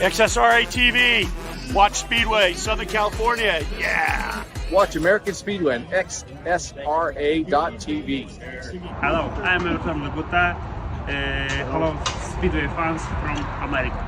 XSRA TV. Watch Speedway, Southern California. Yeah. Watch American Speedway on XSRA.tv. Hello, I'm from Laguna. Hello, Speedway fans from America.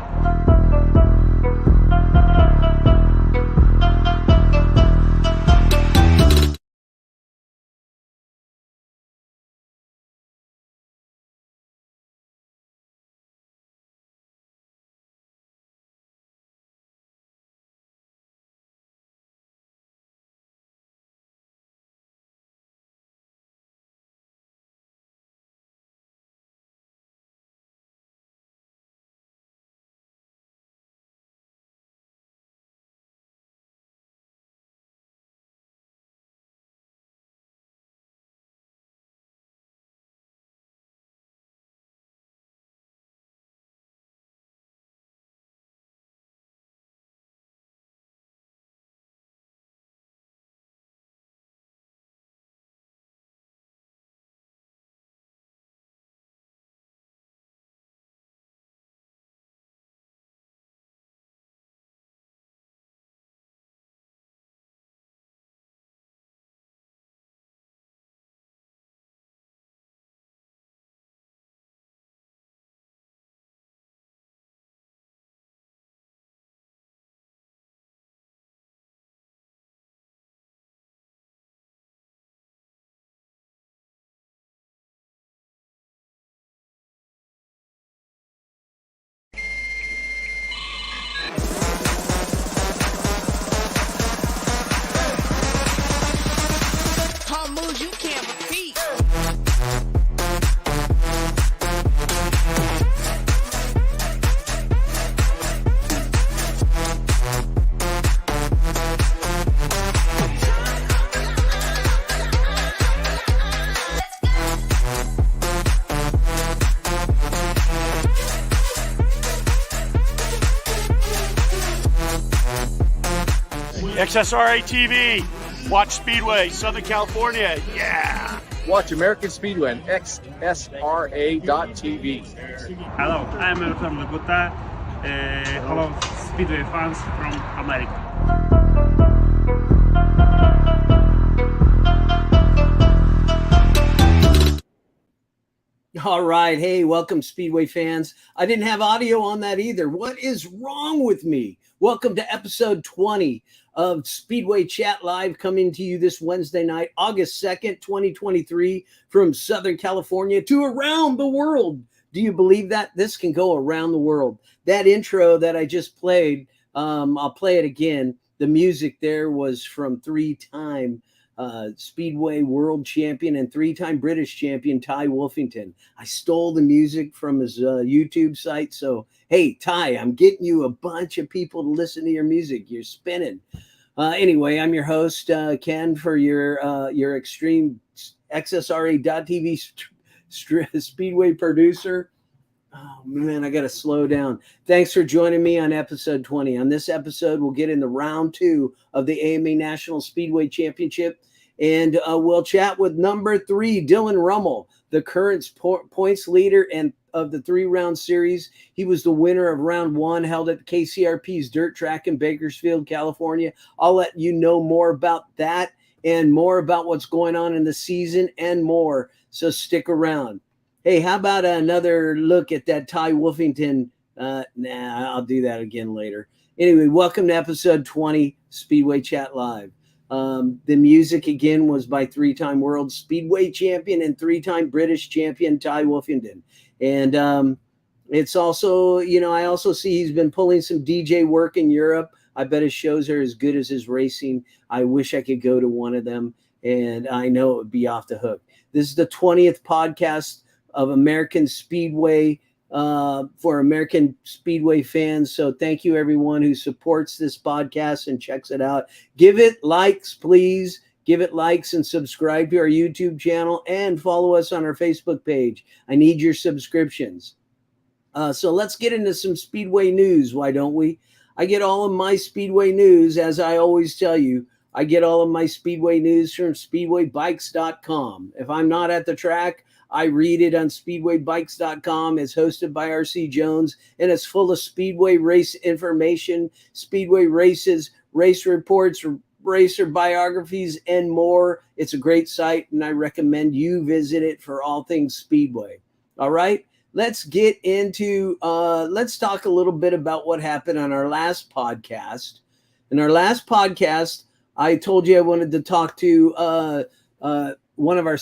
You can't repeat. XSRA TV. Watch Speedway, Southern California. Yeah. Watch American Speedway on XSRA.tv. Hello, I'm from Laguna. Hello, Speedway fans from America. All right. Hey, welcome, Speedway fans. I didn't have audio on that either. What is wrong with me? Welcome to episode 20 of Speedway Chat Live, coming to you this Wednesday night, August 2nd, 2023, from Southern California to around the world. Do you believe that? This can go around the world. That intro that I just played, I'll play it again. The music there was from three-time Speedway world champion and three-time British champion Ty Wolfington. I stole the music from his YouTube site. So, hey, Ty, I'm getting you a bunch of people to listen to your music. You're spinning. Anyway, I'm your host, Ken, for your extreme XSRA.tv Speedway producer. Oh, man, I got to slow down. Thanks for joining me on episode 20. On this episode, we'll get into round 2 of the AMA National Speedway Championship, and we'll chat with number 3, Dylan Rummel, the current points leader and of the 3-round series. He was the winner of round 1, held at KCRP's dirt track in Bakersfield, California. I'll let you know more about that and more about what's going on in the season and more, so stick around. Hey, how about another look at that Ty Wolfington? I'll do that again later. Anyway, welcome to episode 20, Speedway Chat Live. The music, again, was by 3-time world Speedway champion and 3-time British champion Ty Wolfington. And it's also, I also see he's been pulling some DJ work in Europe. I bet his shows are as good as his racing. I wish I could go to one of them, and I know it would be off the hook. This is the 20th podcast of American Speedway for American Speedway fans. So thank you, everyone who supports this podcast and checks it out. Give it likes, please. Give it likes and subscribe to our YouTube channel and follow us on our Facebook page. I need your subscriptions. So let's get into some Speedway news. Why don't we? I get all of my Speedway news, as I always tell you, I get all of my Speedway news from SpeedwayBikes.com. If I'm not at the track, I read it on SpeedwayBikes.com. It's hosted by RC Jones, and it's full of Speedway race information, Speedway races, race reports, racer biographies, and more. It's a great site, and I recommend you visit it for all things Speedway. All right, let's get into, let's talk a little bit about what happened on our last podcast. In our last podcast, I told you I wanted to talk to one of our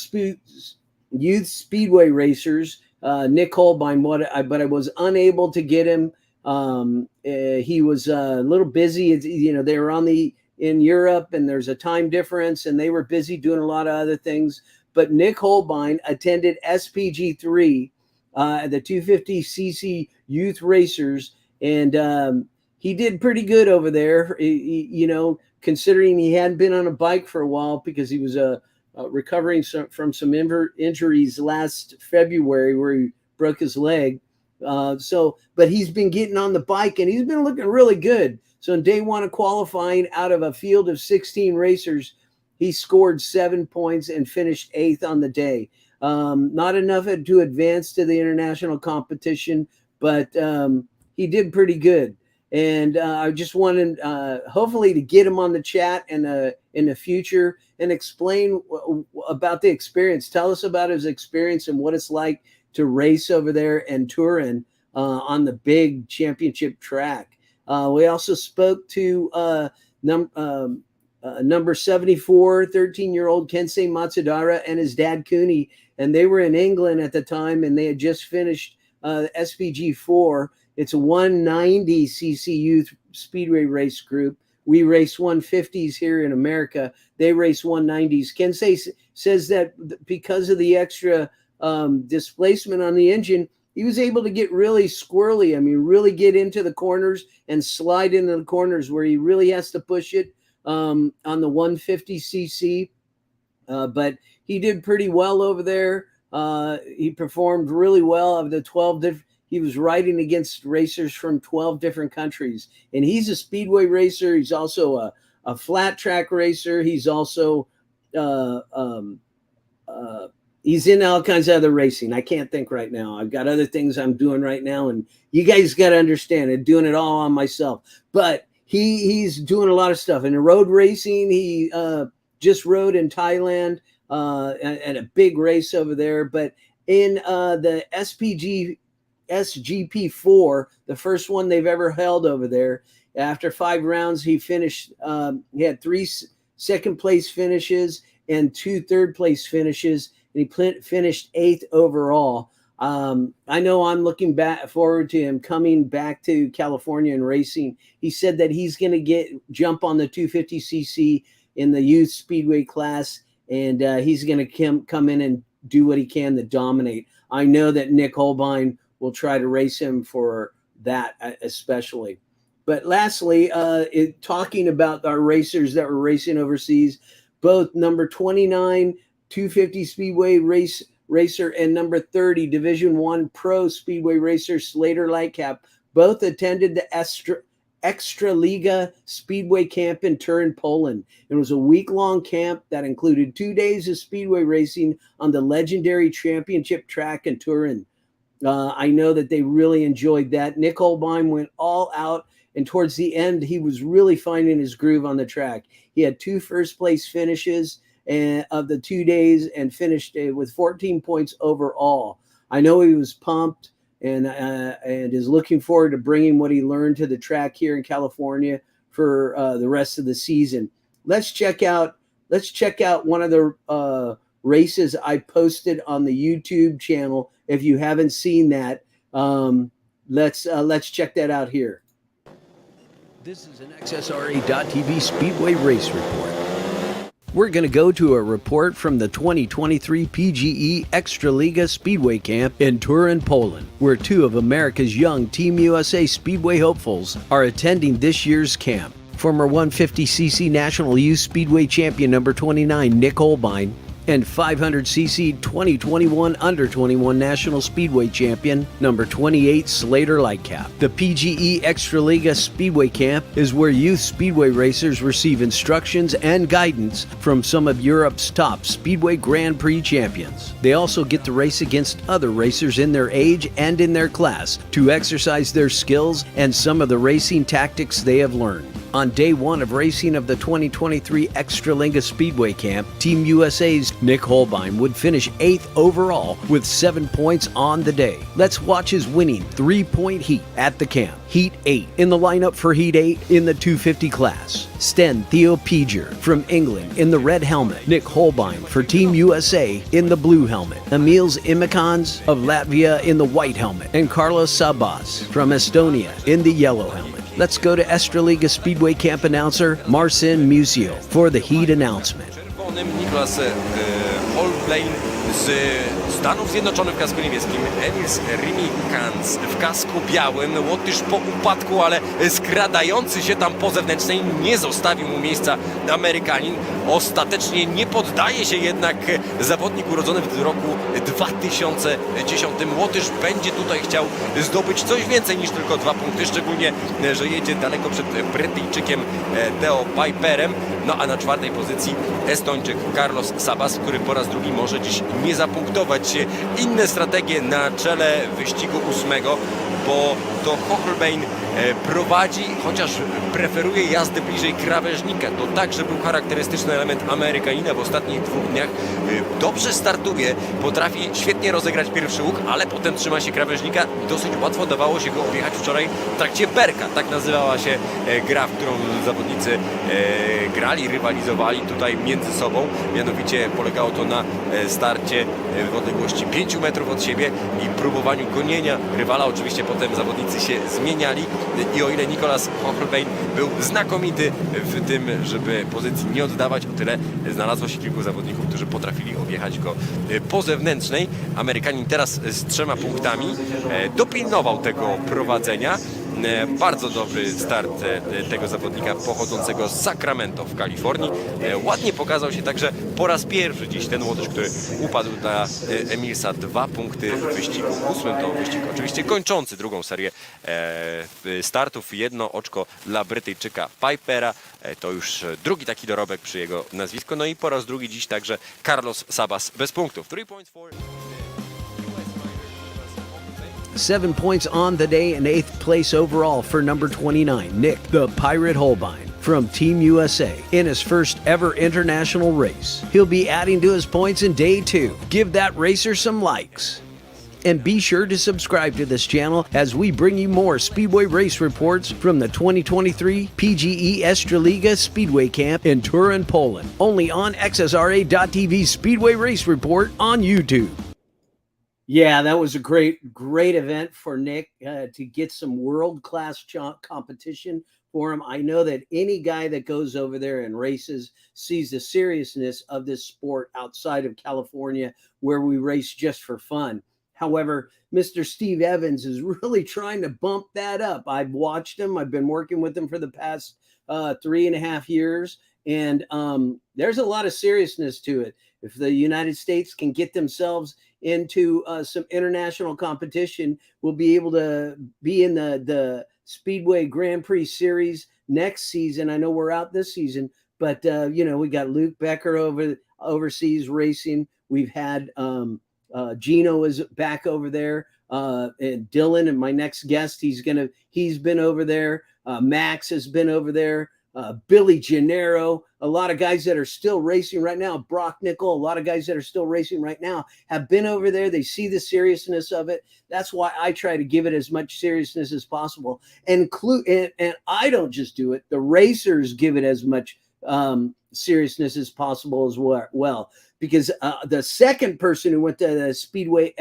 youth Speedway racers, Nick Holbein, but I was unable to get him. He was a little busy. They were in Europe, and there's a time difference, and they were busy doing a lot of other things. But Nick Holbein attended SPG3, the 250cc youth racers, and he did pretty good over there. Considering he hadn't been on a bike for a while because he was recovering from some injuries last February where he broke his leg. But he's been getting on the bike, and he's been looking really good. So in day one of qualifying, out of a field of 16 racers, he scored 7 points and finished 8th on the day. Not enough to advance to the international competition, but he did pretty good. And I just wanted, hopefully, to get him on the chat in the future and explain about the experience. Tell us about his experience and what it's like to race over there in Turin on the big championship track. We also spoke to number 74, 13-year-old Kensei Matsudara and his dad Cooney, and they were in England at the time, and they had just finished SPG 4. It's a 190cc youth speedway race group. We race 150s here in America. They race 190s. Kensei says that because of the extra displacement on the engine, he was able to get really squirrely. I mean, really get into the corners and slide into the corners where he really has to push it on the 150cc. But he did pretty well over there. He performed really well. Of the 12 he was riding against racers from 12 different countries. And he's a speedway racer. He's also a flat track racer. He's also he's in all kinds of other racing. I can't think right now. I've got other things I'm doing right now, and you guys got to understand I'm doing it all on myself. But he's doing a lot of stuff. In the road racing, he just rode in Thailand at a big race over there. But in the SGP4, the first one they've ever held over there, after 5 rounds, he finished. He had 3 second-place finishes and 2 third-place finishes, and he finished 8th overall. I know I'm looking forward to him coming back to California and racing. He said that he's going to jump on the 250cc in the youth speedway class, and he's going to come in and do what he can to dominate. I know that Nick Holbein will try to race him for that especially. But lastly, talking about our racers that were racing overseas, both number 29 250 speedway racer and number 30 Division 1 pro speedway racer Slater Lightcap both attended the Ekstraliga Speedway Camp in Turin, Poland. It was a week-long camp that included 2 days of speedway racing on the legendary championship track in Turin. I know that they really enjoyed that. Nick Holbein went all out, and towards the end, he was really finding his groove on the track. He had 2 first-place finishes of the 2 days and finished with 14 points overall. I know he was pumped and is looking forward to bringing what he learned to the track here in California for the rest of the season. Let's check out one of the races I posted on the YouTube channel. If you haven't seen that, let's check that out here. This is an XSRA.TV Speedway Race Report. We're going to go to a report from the 2023 PGE Ekstraliga Speedway Camp in Turin, Poland, where 2 of America's young Team USA Speedway hopefuls are attending this year's camp. Former 150cc National Youth Speedway Champion number 29 Nick Holbein and 500cc 2021 Under 21 National Speedway Champion, number 28 Slater Lightcap. The PGE Ekstraliga Speedway Camp is where youth speedway racers receive instructions and guidance from some of Europe's top Speedway Grand Prix champions. They also get to race against other racers in their age and in their class to exercise their skills and some of the racing tactics they have learned. On day one of racing of the 2023 Ekstraliga Speedway Camp, Team USA's Nick Holbein would finish 8th overall with 7 points on the day. Let's watch his winning 3-point heat at the camp. Heat 8. In the lineup for Heat 8 in the 250 class, Sten Theo Piger from England in the red helmet, Nick Holbein for Team USA in the blue helmet, Emils Imikans of Latvia in the white helmet, and Carlos Sabas from Estonia in the yellow helmet. Let's go to Ekstraliga Speedway Camp announcer Marcin Musiel for the heat announcement. Niklas Holbein z Stanów Zjednoczonych w kasku niebieskim, Emils Imikans w kasku białym, Łotysz po upadku, ale skradający się tam po zewnętrznej, nie zostawił mu miejsca Amerykanin. Ostatecznie nie poddaje się jednak zawodnik urodzony w roku 2010. Łotysz będzie tutaj chciał zdobyć coś więcej niż tylko 2 punkty, szczególnie, że jedzie daleko przed Brytyjczykiem Theo Piperem. No a na 4. pozycji Estończyk Carlos Sabas, który po raz drugi może dziś nie zapunktować. Inne strategie na czele wyścigu 8, bo to Holbein prowadzi, chociaż preferuje jazdę bliżej krawężnika. To także był charakterystyczny element Amerykanina w ostatnich 2 dniach. Dobrze startuje, potrafi świetnie rozegrać pierwszy łuk, ale potem trzyma się krawężnika. Dosyć łatwo dawało się go objechać wczoraj w trakcie berka. Tak nazywała się gra, w którą zawodnicy grali, rywalizowali tutaj między sobą. Mianowicie polegało to na starcie w odległości 5 metrów od siebie i próbowaniu gonienia rywala. Oczywiście potem zawodnicy się zmieniali i o ile Niklas Holbein był znakomity w tym, żeby pozycji nie oddawać, o tyle znalazło się kilku zawodników, którzy potrafili objechać go po zewnętrznej. Amerykanin teraz z 3 punktami dopilnował tego prowadzenia. Bardzo dobry start tego zawodnika pochodzącego z Sacramento w Kalifornii. Ładnie pokazał się także po raz pierwszy dziś ten Łotysz, który upadł dla Emilsa. 2 punkty w wyścigu 8. To wyścig oczywiście kończący drugą serię startów. 1 oczko dla Brytyjczyka Pipera. To już drugi taki dorobek przy jego nazwisku. No i po raz drugi dziś także Carlos Sabas bez punktów. 3 points for... 7 points on the day and 8th place overall for number 29, Nick the Pirate Holbein from Team USA in his first ever international race. He'll be adding to his points in day 2. Give that racer some likes. And be sure to subscribe to this channel as we bring you more Speedway race reports from the 2023 PGE Ekstraliga Speedway Camp in Turin, Poland. Only on XSRA.TV Speedway Race Report on YouTube. Yeah, that was a great event for Nick to get some world-class competition for him. I know that any guy that goes over there and races sees the seriousness of this sport outside of California, where we race just for fun. However, Mr. Steve Evans is really trying to bump that up. I've watched him. I've been working with him for the past 3.5 years, and there's a lot of seriousness to it. If the United States can get themselves into some international competition, we'll be able to be in the Speedway Grand Prix Series next season. I know we're out this season, but we got Luke Becker overseas racing. We've had Gino is back over there, and Dylan, and my next guest, he's been over there. Max has been over there. Billy Gennaro, a lot of guys that are still racing right now. Brock Nickel, a lot of guys that are still racing right now have been over there. They see the seriousness of it. That's why I try to give it as much seriousness as possible. And I don't just do it. The racers give it as much seriousness as possible as well. Because the second person who went to the Speedway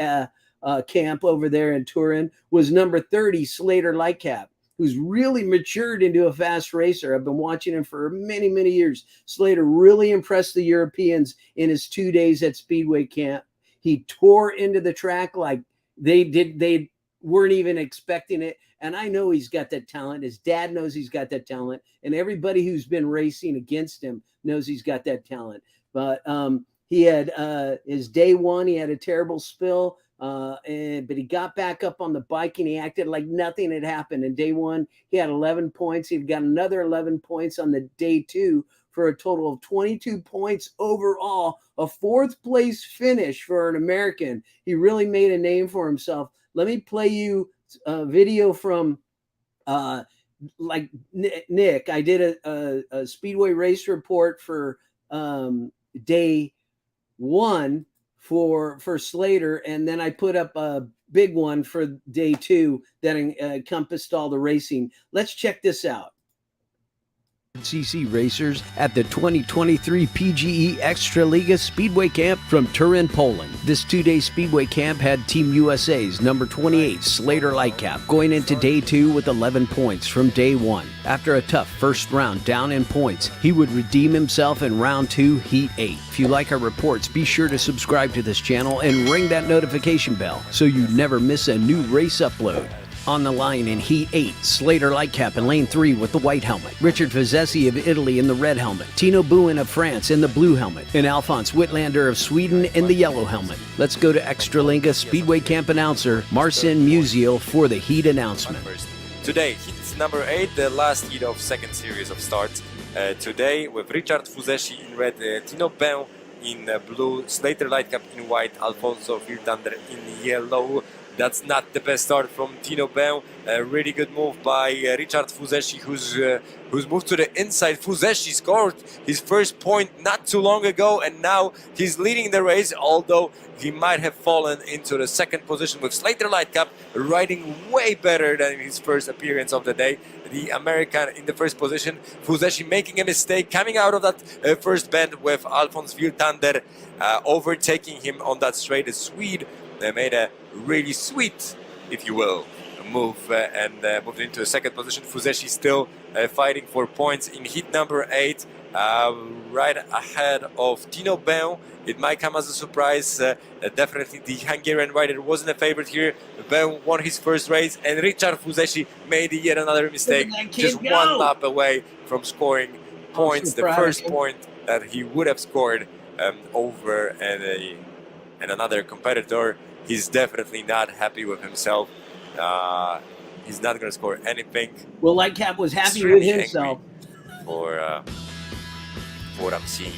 camp over there in Turin was number 30, Slater Lightcap, who's really matured into a fast racer. I've been watching him for many, many years. Slater really impressed the Europeans in his 2 days at Speedway Camp. He tore into the track like they weren't even expecting it. And I know he's got that talent. His dad knows he's got that talent. And everybody who's been racing against him knows he's got that talent. But He had his day one. He had a terrible spill, but he got back up on the bike and he acted like nothing had happened. In day one, he had 11 points. He got another 11 points on the day two for a total of 22 points overall, a fourth place finish for an American. He really made a name for himself. Let me play you a video from like Nick. I did a Speedway race report for day one for Slater, and then I put up a big one for day two that encompassed all the racing. Let's check this out. CC racers at the 2023 PGE Ekstraliga Speedway Camp from Turin, Poland. This two-day Speedway Camp had Team USA's number 28 Slater Lightcap going into day two with 11 points from day one. After a tough first round down in points, he would redeem himself in round two, heat 8. If you like our reports, be sure to subscribe to this channel and ring that notification bell so you never miss a new race upload. On the line in Heat 8, Slater Lightcap in Lane 3 with the white helmet, Richard Fazesi of Italy in the red helmet, Tino Bouin of France in the blue helmet, and Alphonse Whitlander of Sweden in the yellow helmet. Let's go to Ekstraliga Speedway Camp announcer Marcin Musial for the heat announcement. Today, heat number 8, the last heat of second series of starts. Today, with Richard Fuzesi in red, Tino Bouin in blue, Slater Lightcap in white, Alfonso Whitlander in yellow. That's not the best start from Tino Bouin. A really good move by Richard Fuzesi, who's moved to the inside. Fuzesi scored his first point not too long ago, and now he's leading the race, although he might have fallen into the second position with Slater Lightcap riding way better than his first appearance of the day. The American in the first position, Fuzesi making a mistake, coming out of that first bend with Alphonse Whitlander overtaking him on that straight. The Swede made a really sweet, if you will, move and moved into a second position. Fuzesi still fighting for points in heat number 8, right ahead of Tino Bouin. It might come as a surprise. Definitely the Hungarian rider wasn't a favorite here. Bouin won his first race, and Richard Fuzesi made yet another mistake, just one lap away from scoring points, the first point that he would have scored over and another competitor. He's definitely not happy with himself. He's not going to score anything. Well, Lightcap was happy with himself. For what I'm seeing.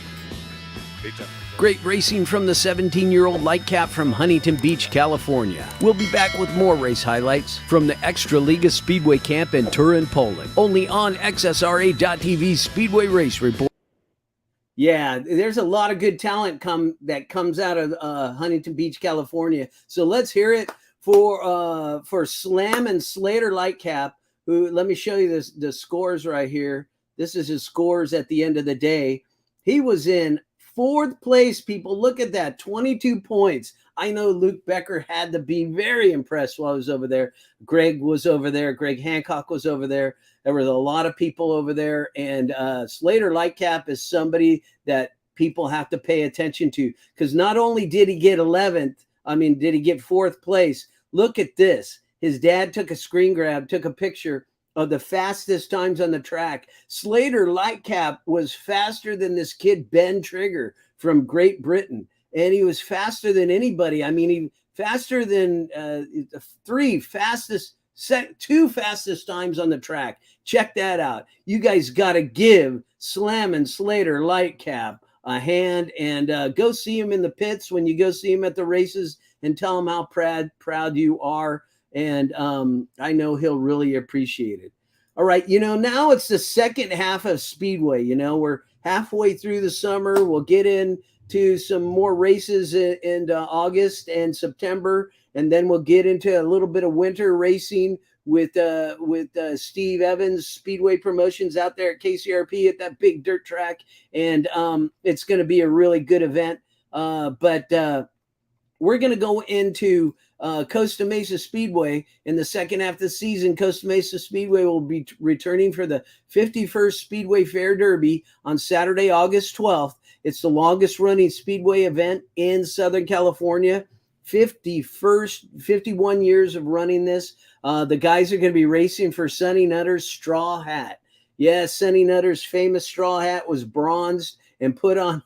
Great racing from the 17-year-old Lightcap from Huntington Beach, California. We'll be back with more race highlights from the Ekstraliga Speedway Camp in Turin, Poland. Only on XSRA.TV Speedway Race Report. Yeah, there's a lot of good talent that comes out of Huntington Beach, California. So let's hear it for Slam and Slater Lightcap. Who? Let me show you the scores right here. This is his scores at the end of the day. He was in fourth place. People, look at that, 22 points. I know Luke Becker had to be very impressed while I was over there. Greg was over there. Greg Hancock was over there. There were a lot of people over there. And Slater Lightcap is somebody that people have to pay attention to, because not only did he get 11th, did he get fourth place? Look at this. His dad took a screen grab, took a picture of the fastest times on the track. Slater Lightcap was faster than this kid, Ben Trigger from Great Britain. And he was faster than anybody. He faster than two fastest times on the track. Check that out. You guys got to give Slam and Slater Lightcap a hand, and go see him in the pits when you go see him at the races, and tell him how proud you are. And I know he'll really appreciate it. All right, now it's the second half of Speedway. We're halfway through the summer. We'll get into some more races in August and September, and then we'll get into a little bit of winter racing with Steve Evans Speedway Promotions out there at KCRP at that big dirt track, and it's going to be a really good event. But we're going to go into Costa Mesa Speedway in the second half of the season. Costa Mesa Speedway will be returning for the 51st Speedway Fair Derby on Saturday, August 12th. It's the longest running Speedway event in Southern California. 51 years of running this. The guys are going to be racing for Sonny Nutter's straw hat. Yes, Sonny Nutter's famous straw hat was bronzed and put on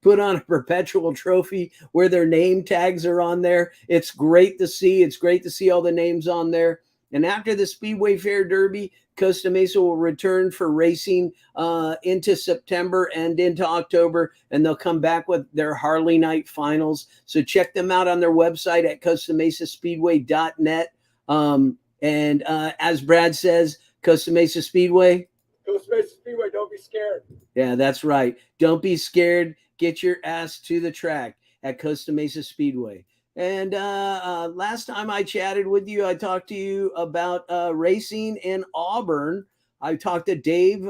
put on a perpetual trophy where their name tags are on there. It's great to see. It's great to see all the names on there. And after the Speedway Fair Derby, Costa Mesa will return for racing into September and into October, and they'll come back with their Harley Night finals. So check them out on their website at CostaMesaSpeedway.net. And as Brad says, Costa Mesa Speedway. Costa Mesa Speedway, don't be scared. Yeah, that's right. Don't be scared. Get your ass to the track at Costa Mesa Speedway. And last time I chatted with you, I talked to you about racing in Auburn. I talked to Dave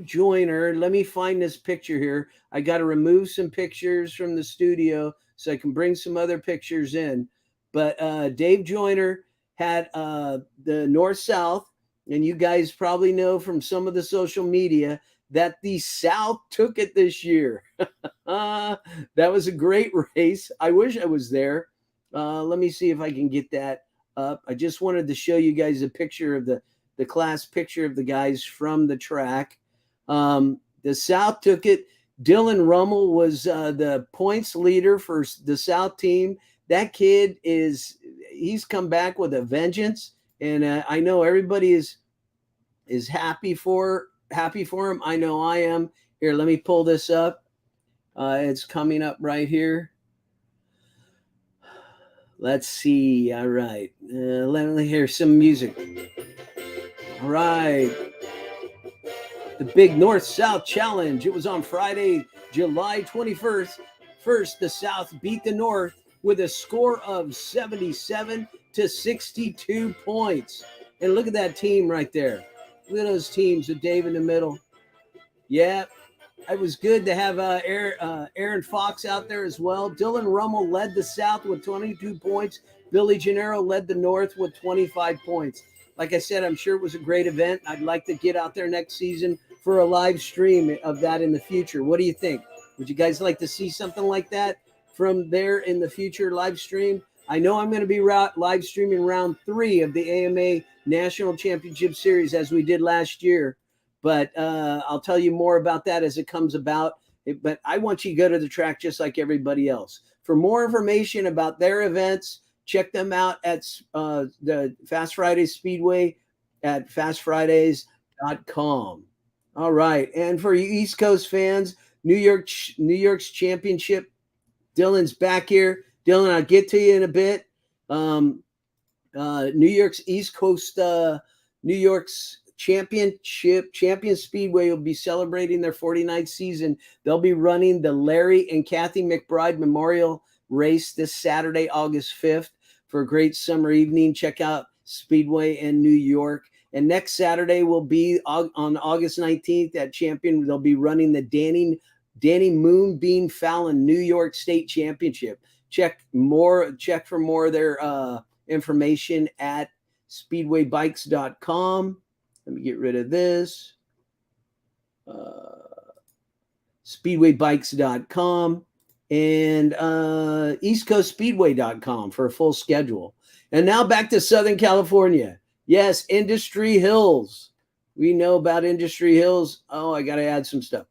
Joyner. Let me find this picture here. I got to remove some pictures from the studio so I can bring some other pictures in. But Dave Joyner had the North-South, and you guys probably know from some of the social media that the South took it this year. That was a great race. I wish I was there. Let me see if I can get that up. I just wanted to show you guys a picture of the class picture of the guys from the track. The South took it. Dylan Rummel was the points leader for the South team. That kid he's come back with a vengeance, and I know everybody is happy for him. I know I am. Here, let me pull this up. It's coming up right here. Let's see. All right. Let me hear some music. All right. The big North-South Challenge. It was on Friday, July 21st. First, the South beat the North with a score of 77 to 62 points. And look at that team right there. Look at those teams with Dave in the middle. Yeah, it was good to have Aaron Fox out there as well. Dylan Rummel led the South with 22 points. Billy Gennaro led the North with 25 points. Like I said, I'm sure it was a great event. I'd like to get out there next season for a live stream of that in the future. What do you think? Would you guys like to see something like that from there in the future live stream? I know I'm going to be live streaming round 3 of the AMA National Championship Series as we did last year, but I'll tell you more about that as it comes about. But I want you to go to the track just like everybody else. For more information about their events, check them out at the Fast Fridays Speedway at fastfridays.com. All right, and for you East Coast fans, New York's championship. Dylan's back here. Dylan, I'll get to you in a bit. New York's East Coast, New York's Champion Speedway will be celebrating their 49th season. They'll be running the Larry and Kathy McBride Memorial Race this Saturday, August 5th for a great summer evening. Check out Speedway in New York. And next Saturday will be on August 19th at Champion. They'll be running the Danny Moonbeam Fallon New York State Championship. Check for more of their information at speedwaybikes.com. Let me get rid of this. Speedwaybikes.com and eastcoastspeedway.com for a full schedule. And now back to Southern California. Yes, Industry Hills. We know about Industry Hills. Oh, I got to add some stuff.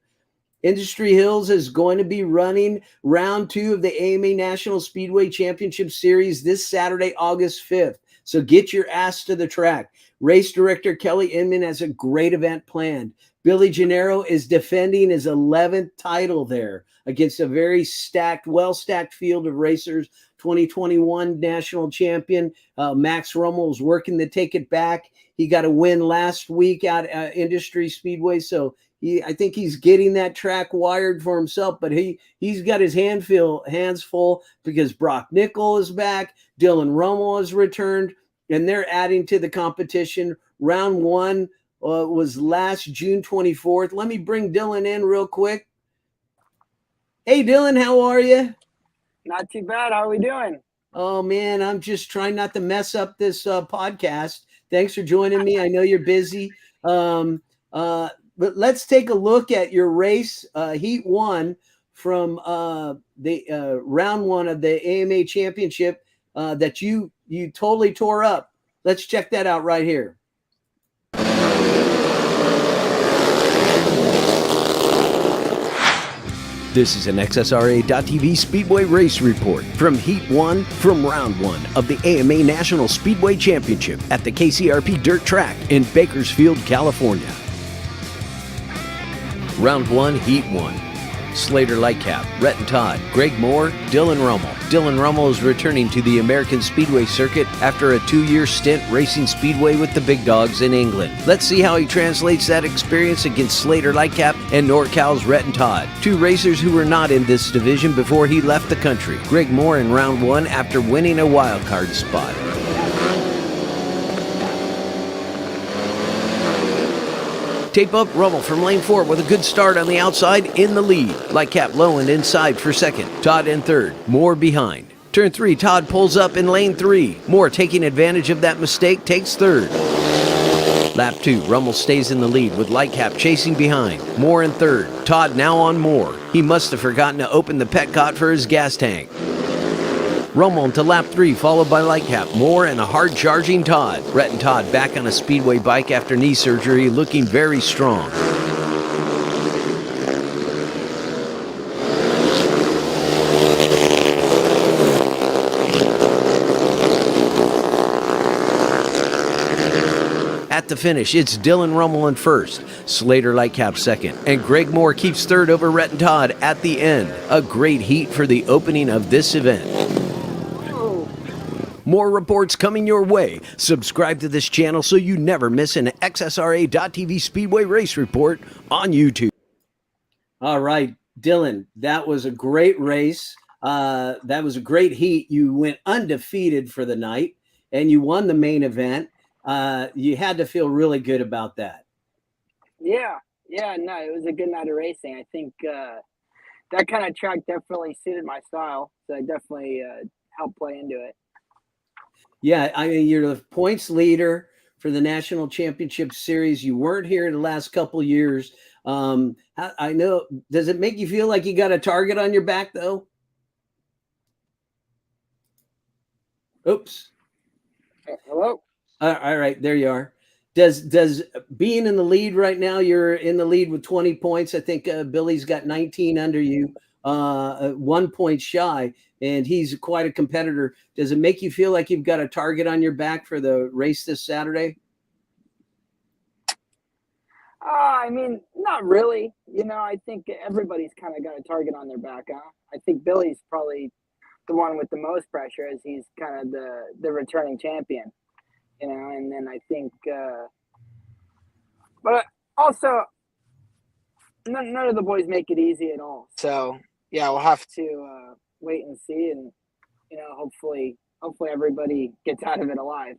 Industry Hills is going to be running round 2 of the AMA National Speedway Championship Series this Saturday, August 5th. So get your ass to the track. Race director Kelly Inman has a great event planned. Billy Gennaro is defending his 11th title there against a very well-stacked field of racers. 2021 national champion Max Rummel is working to take it back. He got a win last week out at Industry Speedway, so I think he's getting that track wired for himself, but he's got his hands full because Brock Nickel is back, Dylan Rummel has returned, and they're adding to the competition. Round 1 was last June 24th. Let me bring Dylan in real quick. Hey, Dylan, how are you? Not too bad. How are we doing? Oh, man, I'm just trying not to mess up this podcast. Thanks for joining me. I know you're busy. But let's take a look at your race, Heat 1 from the round 1 of the AMA Championship that you totally tore up. Let's check that out right here. This is an XSRA.TV Speedway Race Report from Heat 1 from Round 1 of the AMA National Speedway Championship at the KCRP Dirt Track in Bakersfield, California. Round 1, Heat 1. Slater Lightcap, Rhett and Todd, Greg Moore, Dylan Ruml. Dylan Rummel is returning to the American Speedway circuit after a 2-year stint racing Speedway with the big dogs in England. Let's see how he translates that experience against Slater Lightcap and NorCal's Rhett and Todd, two racers who were not in this division before he left the country. Greg Moore in round 1 after winning a wildcard spot. Tape up Rummel from lane 4 with a good start on the outside in the lead. Lightcap low and inside for second. Todd in third. Moore behind. Turn 3, Todd pulls up in lane 3. Moore taking advantage of that mistake takes third. Lap 2, Rummel stays in the lead with Lightcap chasing behind. Moore in third. Todd now on Moore. He must have forgotten to open the petcot for his gas tank. Rummel into lap 3, followed by Lightcap, Moore, and a hard-charging Todd. Rhett and Todd back on a Speedway bike after knee surgery, looking very strong. At the finish, it's Dylan Rummel in first, Slater Lightcap second, and Greg Moore keeps third over Rhett and Todd at the end. A great heat for the opening of this event. More reports coming your way. Subscribe to this channel so you never miss an XSRA.TV Speedway Race Report on YouTube. All right, Dylan, that was a great race. That was a great heat. You went undefeated for the night, and you won the main event. You had to feel really good about that. Yeah, no, it was a good night of racing. I think that kind of track definitely suited my style, so I definitely helped play into it. Yeah, I mean, you're the points leader for the National Championship Series. You weren't here the last couple years. I know. Does it make you feel like you got a target on your back, though? Oops. Hello? All right, there you are. Does being in the lead right now, you're in the lead with 20 points. I think Billy's got 19 under you, 1 point shy, and he's quite a competitor. Does it make you feel like you've got a target on your back for the race this Saturday? I mean, not really. You know, I think everybody's kind of got a target on their back. Huh? I think Billy's probably the one with the most pressure, as he's kind of the returning champion. You know, and then I think, but also, none of the boys make it easy at all. So yeah, we'll have to wait and see, and you know, hopefully everybody gets out of it alive.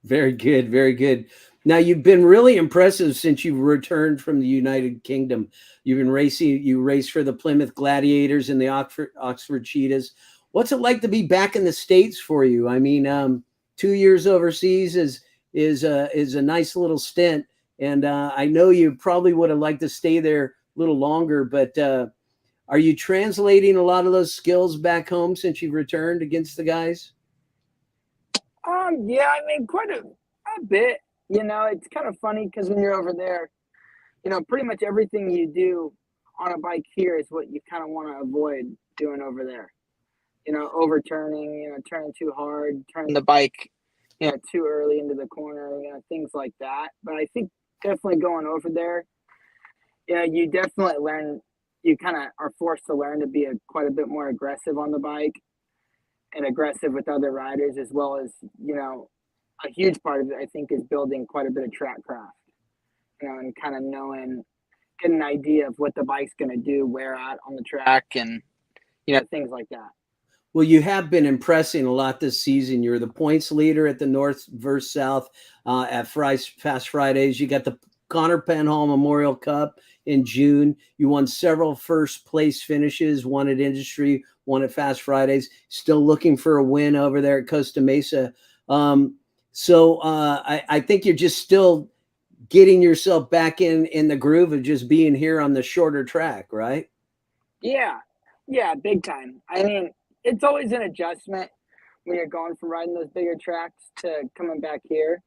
Very good, very good. Now, you've been really impressive since you've returned from the United Kingdom. You've been racing. You raced for the Plymouth Gladiators and the Oxford Cheetahs. What's it like to be back in the States for you? I mean, 2 years overseas is a nice little stint, and I know you probably would have liked to stay there a little longer. But are you translating a lot of those skills back home since you've returned against the guys? Yeah, I mean, quite a bit. You know, it's kind of funny because when you're over there, you know, pretty much everything you do on a bike here is what you kind of want to avoid doing over there. You know, overturning, you know, turning too hard, turning the bike, you know, too early into the corner, you know, things like that. But I think definitely going over there, you know, you definitely learn, you kind of are forced to learn to be quite a bit more aggressive on the bike and aggressive with other riders, as well as, you know, a huge part of it, I think, is building quite a bit of track craft, you know, and kind of getting an idea of what the bike's going to do, where at on the track, and, you know, things like that. Well, you have been impressing a lot this season. You're the points leader at the North versus South at Fast Fridays. You got the Connor Penhall Memorial Cup in June. You won several first place finishes, one at Industry, one at Fast Fridays. Still looking for a win over there at Costa Mesa. So I think you're just still getting yourself back in the groove of just being here on the shorter track, right? Yeah, big time. I mean, it's always an adjustment when you're going from riding those bigger tracks to coming back here.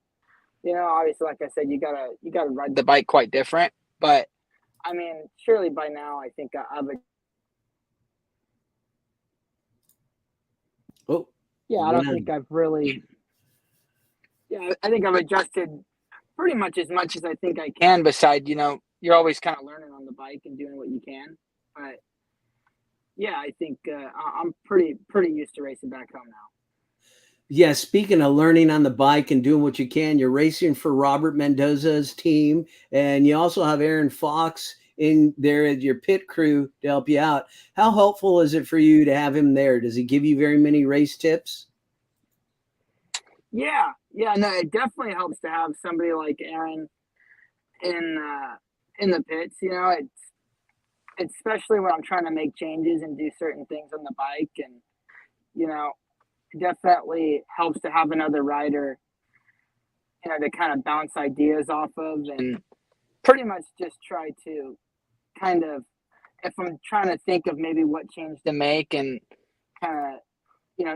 You know, obviously, like I said, you gotta ride the bike quite different. But I mean, surely by now, I think I've Yeah, I don't think I've really. Yeah, I think I've adjusted pretty much as I think I can. Besides, you're always kind of learning on the bike and doing what you can. But yeah, I think I'm pretty used to racing back home now. Yeah, speaking of learning on the bike and doing what you can, you're racing for Robert Mendoza's team, and you also have Aaron Fox in there as your pit crew to help you out. How helpful is it for you to have him there? Does he give you very many race tips? Yeah, no, it definitely helps to have somebody like Aaron in the pits. It's especially when I'm trying to make changes and do certain things on the bike, and it definitely helps to have another rider, to kind of bounce ideas off of, and pretty much just try to kind of, if I'm trying to think of maybe what change to make, and kind of,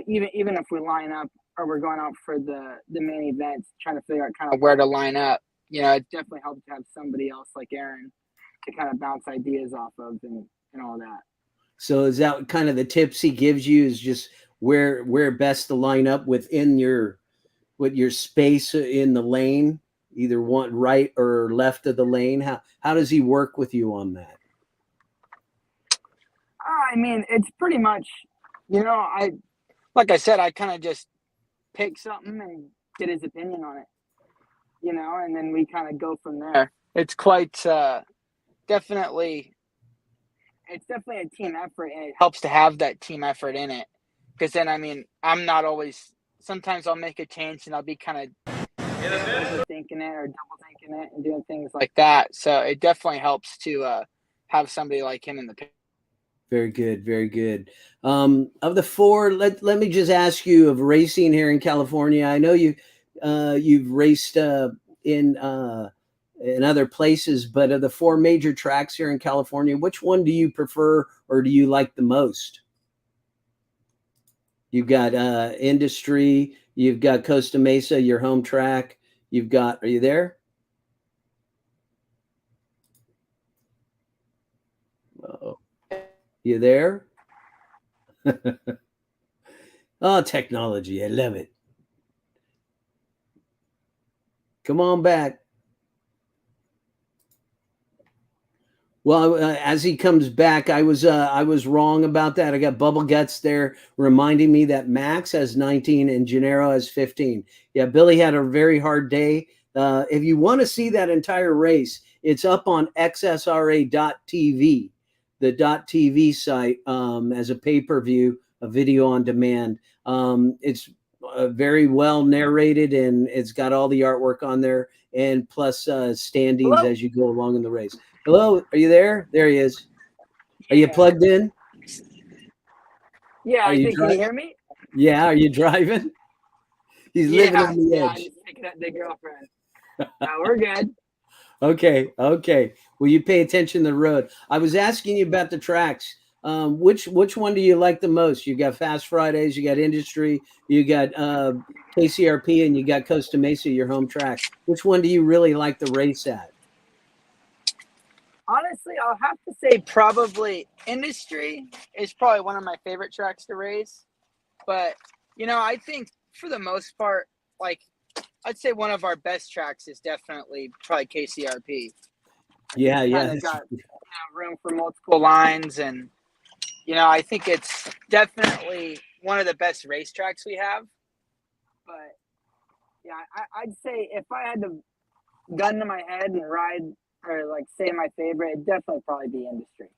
even if we line up or we're going out for the main events, trying to figure out kind of where to line up, it definitely helps to have somebody else like Aaron to kind of bounce ideas off of and all that. So is that kind of the tips he gives you, is just where best to line up within your space in the lane, either one right or left of the lane? How does he work with you on that? I mean, it's pretty much, like I said, I kind of just pick something and get his opinion on it, and then we kind of go from there. It's quite definitely a team effort, and it helps to have that team effort in it, because then, I mean, I'm not always, sometimes I'll make a change and I'll be kind of overthinking it or double thinking it and doing things like that. So it definitely helps to have somebody like him in the picture. Very good, very good. Of the four, let me just ask you, of racing here in California. I know you've raced in other places, but of the four major tracks here in California, which one do you prefer or do you like the most? You've got Industry, you've got Costa Mesa, your home track. Are you there? Uh-oh. You there? Oh, technology. I love it. Come on back. Well, as he comes back, I was wrong about that. I got Bubble Guts there reminding me that Max has 19 and Gennaro has 15. Yeah, Billy had a very hard day. If you want to see that entire race, it's up on xsra.tv, the .tv site, as a pay-per-view, a video on demand. It's very well narrated, and it's got all the artwork on there, and plus standings as you go along in the race. Hello, are you there? There he is. Are you plugged in? Yeah, can you hear me? Yeah, are you driving? He's living on the edge. I'm just picking up the girlfriend. We're good. Okay. Well, you pay attention to the road. I was asking you about the tracks. Which one do you like the most? You got Fast Fridays, you got Industry, you got KCRP, and you got Costa Mesa, your home track. Which one do you really like to race at? Honestly, I'll have to say probably Industry is probably one of my favorite tracks to race. But, I think for the most part, like, I'd say one of our best tracks is definitely probably KCRP. Yeah. It's got room for multiple lines, and I think it's definitely one of the best racetracks we have. But yeah, I'd say if I had to gun to my head and ride, or like say my favorite, it'd definitely probably be Industry.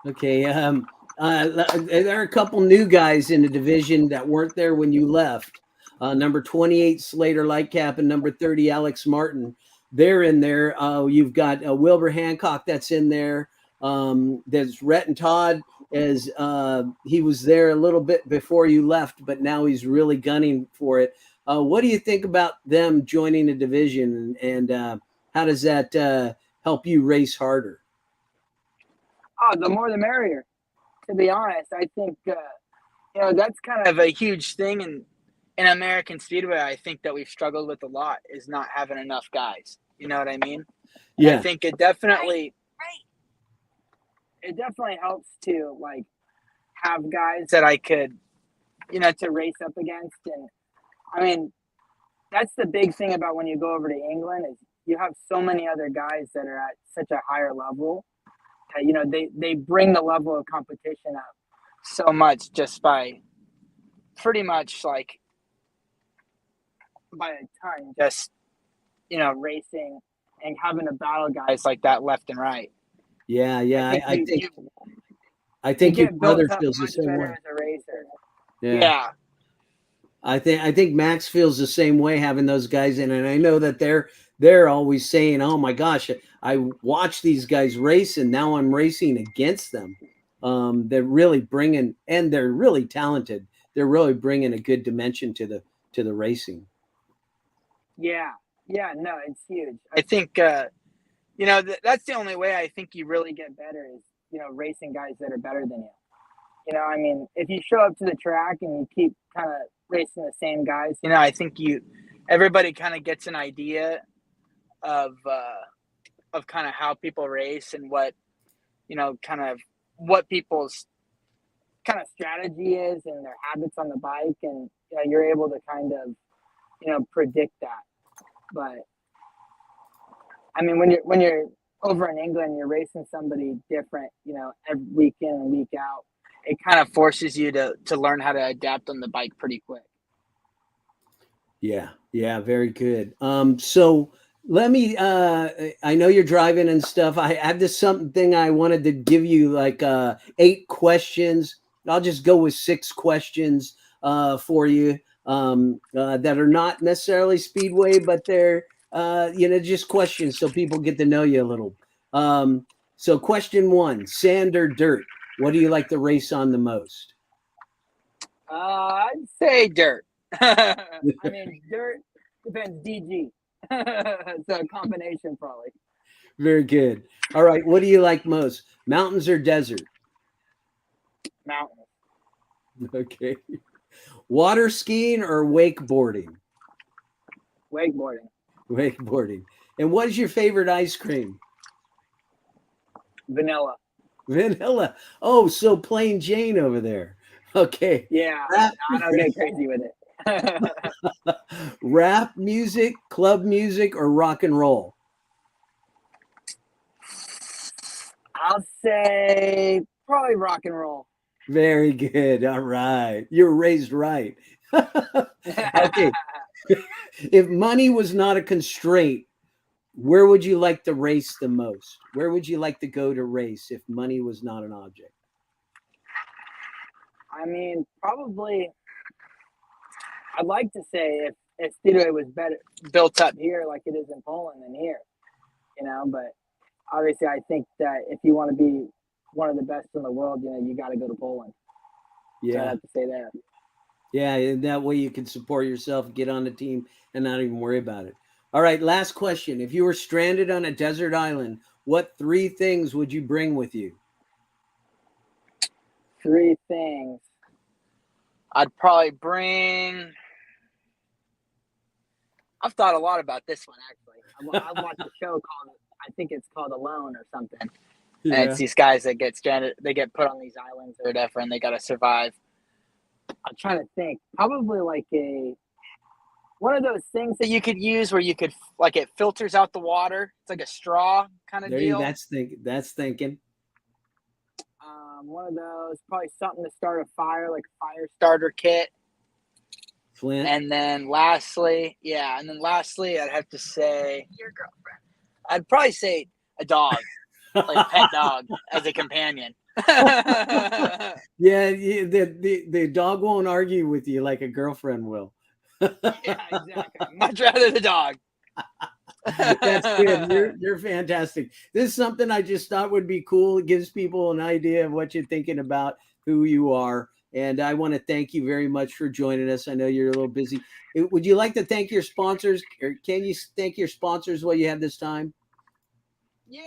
Okay. There are a couple new guys in the division that weren't there when you left. Number 28, Slater Lightcap, and number 30, Alex Martin. They're in there. You've got Wilbur Hancock that's in there. There's Rhett and Todd, as he was there a little bit before you left, but now he's really gunning for it. What do you think about them joining the division, and how does that help you race harder? Oh, the more the merrier, to be honest. I think, that's kind of a huge thing in American Speedway. I think that we've struggled with a lot is not having enough guys. You know what I mean? Yeah. I think it definitely helps to, like, have guys that I could to race up against. And I mean, that's the big thing about when you go over to England is you have so many other guys that are at such a higher level that, they bring the level of competition up so much just by pretty much like by a ton, just, racing and having to battle guys like that left and right. Yeah, yeah. I you think your get brother built up feels the much same better way. as a racer. Yeah. I think Max feels the same way having those guys in, and I know that they're always saying, "Oh my gosh, I watch these guys race, and now I'm racing against them." They're really bringing, and they're really talented. They're really bringing a good dimension to the racing. Yeah, no, it's huge. I think that's the only way I think you really get better is racing guys that are better than you. I mean, if you show up to the track and you keep kind of racing the same guys, I think everybody kind of gets an idea of kind of how people race and what kind of what people's kind of strategy is and their habits on the bike, and you're able to kind of predict that. But I mean, when you're over in England, you're racing somebody different, every week in and week out. It kind of forces you to learn how to adapt on the bike pretty quick. Yeah, very good. So let me. I know you're driving and stuff. I have this something I wanted to give you, like 8 questions. I'll just go with 6 questions for you that are not necessarily speedway, but they're just questions so people get to know you a little. So question 1: sand or dirt? What do you like to race on the most? I'd say dirt. I mean, dirt depends. DG. It's a combination, probably. Very good. All right. What do you like most? Mountains or desert? Mountains. Okay. Water skiing or wakeboarding? Wakeboarding. Wakeboarding. And what is your favorite ice cream? Vanilla. Vanilla. Oh, so plain Jane over there. Okay. Yeah, I don't get crazy with it. Rap music, club music, or rock and roll? I'll say probably rock and roll. Very good. All right. You were raised right. Okay. If money was not a constraint, where would you like to race the most? Where would you like to go to race if money was not an object? I mean, probably, I'd like to say if Speedway was better built up here like it is in Poland than here, but obviously I think that if you want to be one of the best in the world, you got to go to Poland. Yeah. So I have to say that. Yeah, and that way you can support yourself, get on the team, and not even worry about it. All right, last question. If you were stranded on a desert island, what 3 things would you bring with you? 3 things. I'd probably bring. I've thought a lot about this one, actually. I watched a show called, I think it's called Alone or something. Yeah. And it's these guys that get stranded, they get put on these islands or whatever, and they got to survive. I'm trying to think. Probably like one of those things that you could use where you could, like, it filters out the water. It's like a straw kind of deal. That's thinking. One of those, probably something to start a fire, like a fire starter kit. Flint. And then lastly, I'd have to say your girlfriend. I'd probably say a dog, like a pet dog as a companion. Yeah, the dog won't argue with you like a girlfriend will. Yeah, exactly. Much rather the dog. That's good. You're fantastic. This is something I just thought would be cool. It gives people an idea of what you're thinking about, who you are. And I want to thank you very much for joining us. I know you're a little busy. Would you like to thank your sponsors? Or can you thank your sponsors while you have this time? Yeah,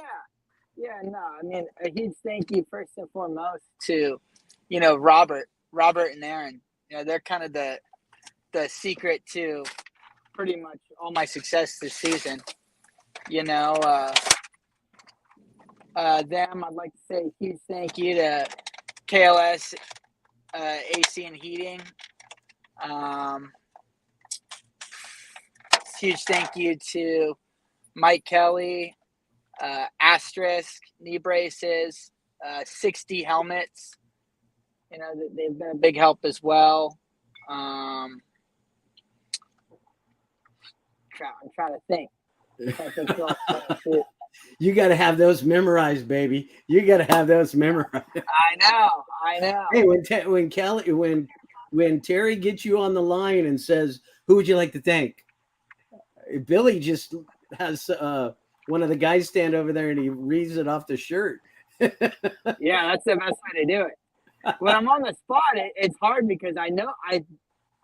no. I mean, a huge thank you first and foremost to, Robert and Aaron. They're kind of the secret to pretty much all my success this season. Them, I'd like to say a huge thank you to KLS AC and Heating Huge thank you to Mike Kelly, Asterisk, knee braces, 60 helmets. You know, they've been a big help as well. I'm trying to think. You got to have those memorized, baby. You got to have those memorized. I know. Hey, when Terry gets you on the line and says, "Who would you like to thank?" Billy just has one of the guys stand over there and he reads it off the shirt. Yeah, that's the best way to do it. When I'm on the spot, it's hard because I know I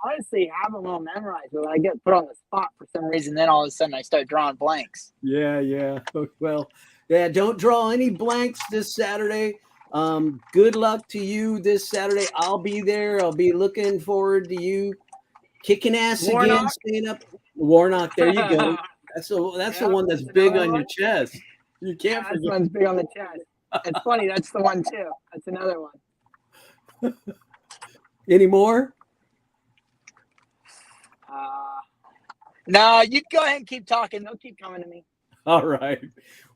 honestly have a little memorized, but when I get put on the spot for some reason, then all of a sudden I start drawing blanks. Yeah. Well, yeah, don't draw any blanks this Saturday. Good luck to you this Saturday. I'll be there. I'll be looking forward to you kicking ass Warnock. again, staying up. Warnock, there you go. That's the one that's big on your chest. You can't forget. This one's big on the chest. It's funny. That's the one too. That's another one. Any more? No, you go ahead and keep talking. They'll keep coming to me. All right.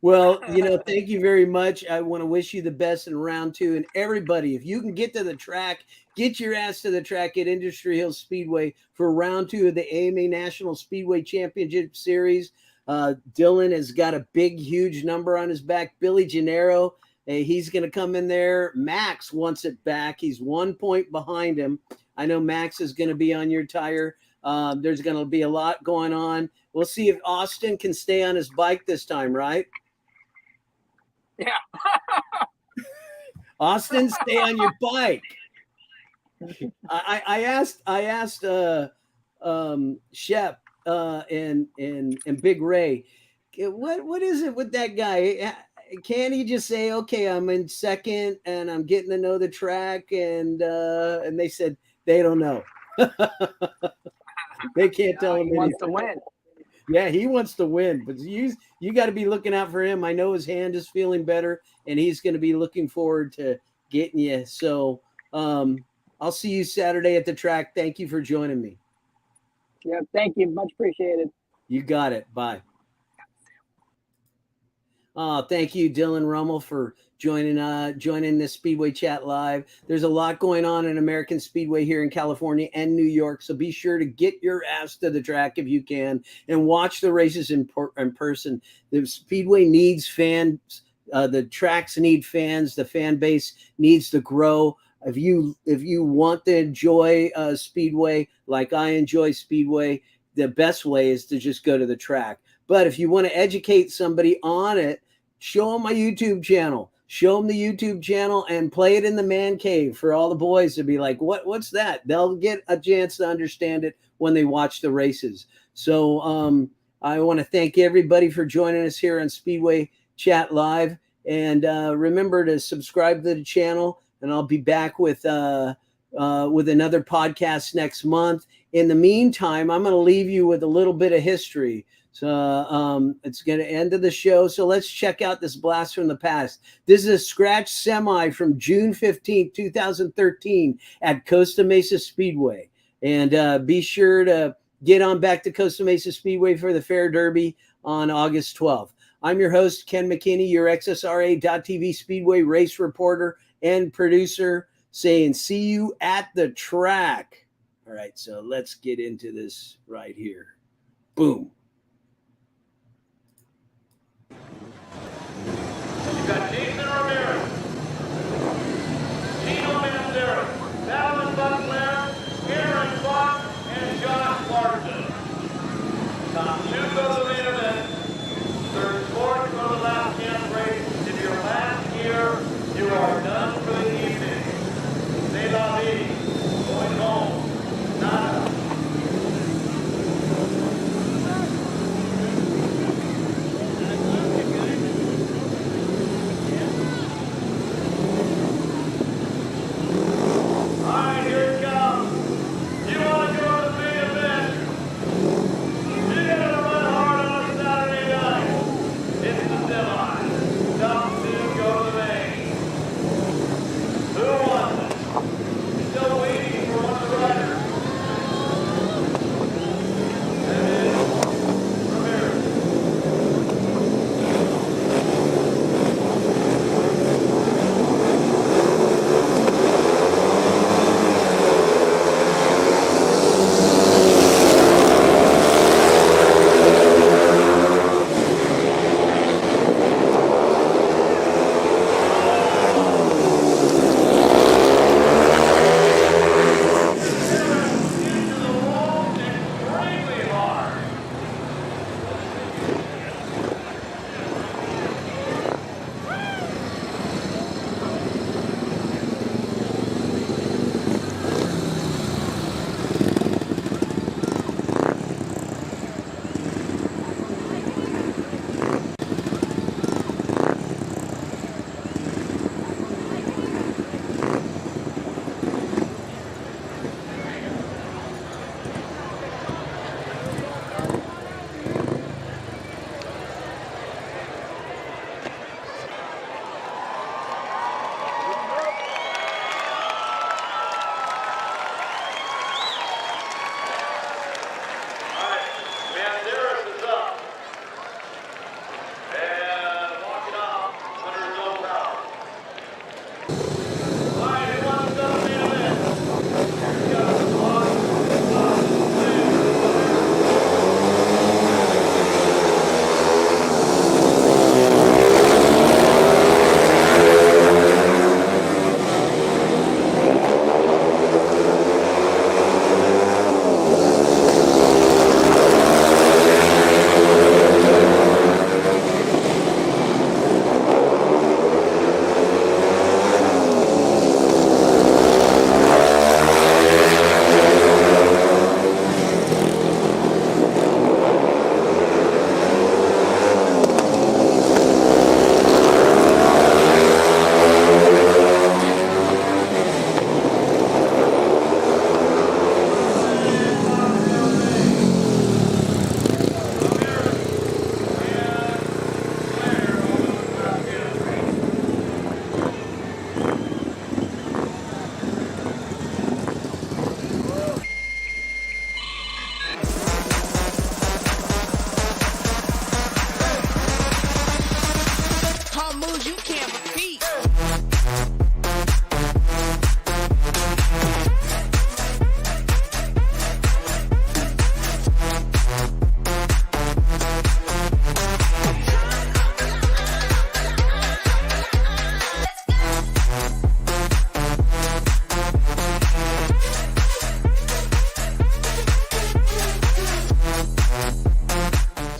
Well, thank you very much. I want to wish you the best in round 2. And everybody, if you can get to the track, get your ass to the track at Industry Hills Speedway for round 2 of the AMA National Speedway Championship Series. Dylan has got a big, huge number on his back. Billy Gennaro, he's going to come in there. Max wants it back. He's 1 point behind him. I know Max is going to be on your tire. There's going to be a lot going on. We'll see if Austin can stay on his bike this time, right? Yeah. Austin, stay on your bike. I asked Shep and Big Ray, what is it with that guy? Can he just say, okay, I'm in second and I'm getting to know the track? And they said they don't know. They can't tell him. He wants to win. Yeah, he wants to win, but you got to be looking out for him. I know his hand is feeling better, and he's going to be looking forward to getting you. So I'll see you Saturday at the track. Thank you for joining me. Yeah, thank you. Much appreciated. You got it. Bye. Thank you, Dylan Rummel, for joining this Speedway Chat Live. There's a lot going on in American Speedway here in California and New York, so be sure to get your ass to the track if you can and watch the races in person. The Speedway needs fans. The tracks need fans. The fan base needs to grow. If you want to enjoy Speedway like I enjoy Speedway, the best way is to just go to the track. But if you want to educate somebody on it, show them my YouTube channel. Show them the YouTube channel and play it in the man cave for all the boys to be like, what's that? They'll get a chance to understand it when they watch the races. So I want to thank everybody for joining us here on Speedway Chat Live. And remember to subscribe to the channel, and I'll be back with another podcast next month. In the meantime, I'm going to leave you with a little bit of history. So it's going to end of the show. So let's check out this blast from the past. This is a scratch semi from June 15th, 2013 at Costa Mesa Speedway. And be sure to get on back to Costa Mesa Speedway for the Fair Derby on August 12th. I'm your host, Ken McKinney, your XSRA.TV Speedway race reporter and producer, saying see you at the track. All right, so let's get into this right here. Boom. You got Jason Ramirez, Gino Manzera, Alan Butler, Aaron Fox, and Josh Larson. Top 2 go to the main event. Third, fourth go to the last chance race. If you're last year, you are done for the evening. C'est la vie. Going home. Nada.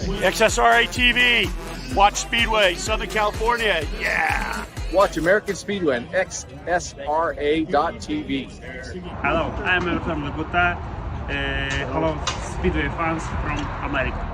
XSRA TV. Watch Speedway, Southern California. Yeah. Watch American Speedway on XSRA.tv. Hello, I'm from Laguna. Hello, Speedway fans from America.